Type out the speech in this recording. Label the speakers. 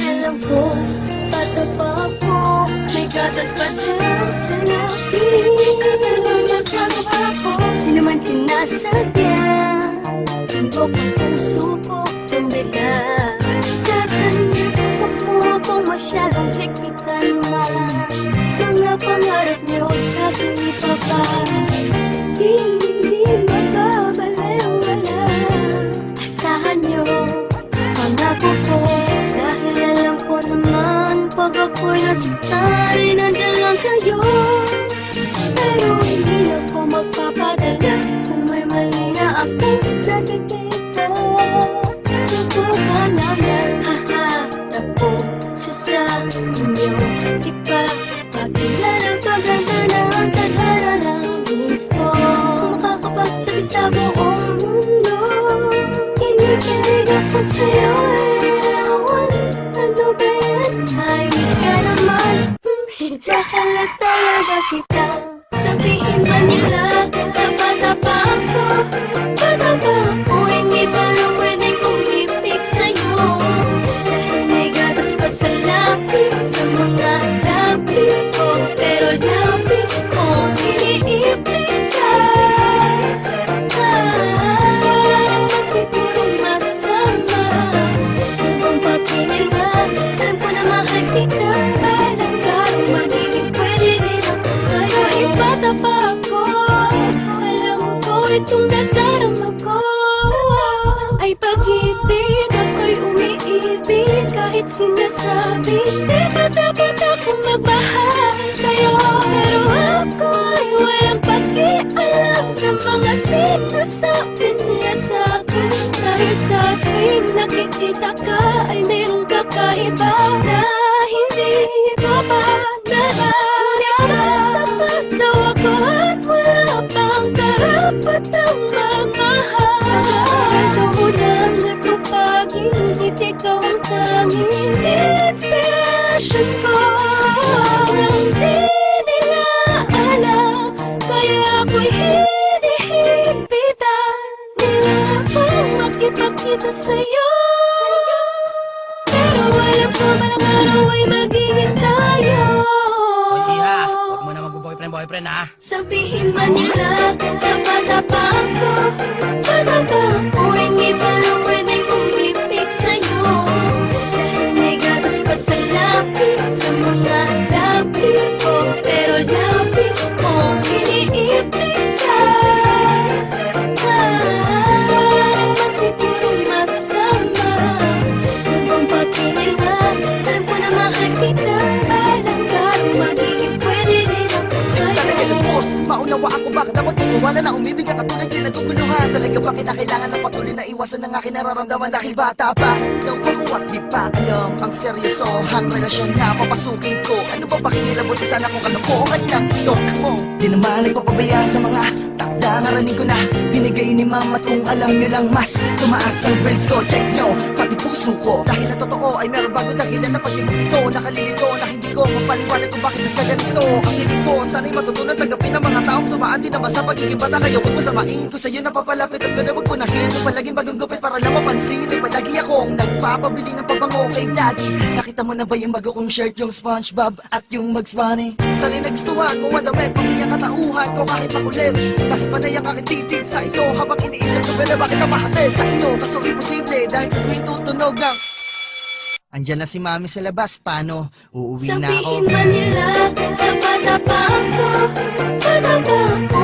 Speaker 1: Alam ko, bata pa ako, may gatas pa daw sa labi. Nagbago ako, di naman sinasadya. Tundok ang puso ko, tumbila. Sa kanya, huwag mo akong masyadong higpitan ma. Mga pangarap niyo, sabi ni Papa, hindi makabalewala. Asahan niyo, pangako ko, dahil alam ko naman, pag ako'y nasaktan, ay nandyan lang kayo. Pero hindi ako magpapadala kung may mali na akong nakikita. Subukan namin, haharap ko siya sa inyo. Di ba, pagkilala paganda ng tadhana ng mismo. Kung makakapagsabi sa buong mundo, kinikilig ako sa'yo. Ano ba yan? Ay, ka naman. Mahal na talaga kita. Sabihin man nila, bata pa ako. Bata pa ako, hindi pa lang pwedeng kumipit sa'yo. Dahil may gatas pa sa lapis, sa mga lapis ko. Pero lapis ko, iniipit ka. Wala naman sigurong masama. Kung pagkinilhan, alam ko na mahal kita. Alam larong magiging pwede rin ako sa'yo. Ay bata pa ako, alam ko itong nadarama ko. Ay pag-ibig, ako'y umiibig kahit sinasabi. Di ba dapat akong magmahal sa'yo? Pero ako'y walang pakialam sa mga sinasabi niya sa'kin. Dahil sa tuwing nakikita ka ay mayroong kakaiba na hindi ko pa nararamdaman. Tapat daw ako at wala pang karapatang magmahal. Doon lang nagpapagingit, ikaw ang tanging inspirasyon ko. Hindi nila alam, kaya ako'y hinihipitan nila akong makipagkita sa'yo. Pero alam ko man ang araw ay magiging tayo.
Speaker 2: Hoy, Iha, huwag mo na mag-boyfriend ha.
Speaker 1: Sabihin man nila, bata pa ako. Bata pa ako, hindi pa lang pwedeng kumipit sa'yo. Dahil may gatas pa sa lapis, sa mga lapis ko. Pero lapis ko, iniipit ka. Wala naman sigurong masama. Kung pagkinilhan, alam ko na mahal kita. Alam larong magiging pwede rin ako sa'yo.
Speaker 3: Talaga lubos, maunawa ako bakit dapat pumawala na umibig ang katulad yung naguguluhan. Talaga ba kinakailangan ng patuloy na iwasan ng aking nararamdaman dahil bata pa daw ako at di pa alam ang seryosohan relasyon na papasukin ko. Ano ba pakingilabot sana kung kalokohan ng tok mo? Di naman nagpapabaya sa mga takda naraning ko na binigay ni mama at kung alam nyo lang mas tumaas ang grades ko. Check nyo, pati puso ko. Dahil ang totoo ay meron bago dahilan na pag-ibig ito. Nakalilito na hindi ko mapaliwanag kung bakit nagkaganito. Ang hiling ko, sana'y matutunan tanggapin ng mga taong tumaan din naman sa pagiging bata. Kaya huwag masamain ko sa'yo napapalapit at ganda wag punahin mo palaging bagong gupit para lang mapansin. Ay palagi akong nagpapabili ng pabango kay daddy. Nakita mo na ba yung bago kong shirt, yung SpongeBob at yung Bugs Bunny? Sana'y nagustuhan mo madami pamilya katauhan ko kahit makulit. Dahil panay ang aking titig sa iyo habang iniisip ko ba na bakit napahatid sa inyo. Kaso imposible dahil sa tuwing tutunog ang andyan na si mami sa labas, paano? Uuwi na ako.
Speaker 1: Sabihin man nila, bata pa ako. Bata pa ako,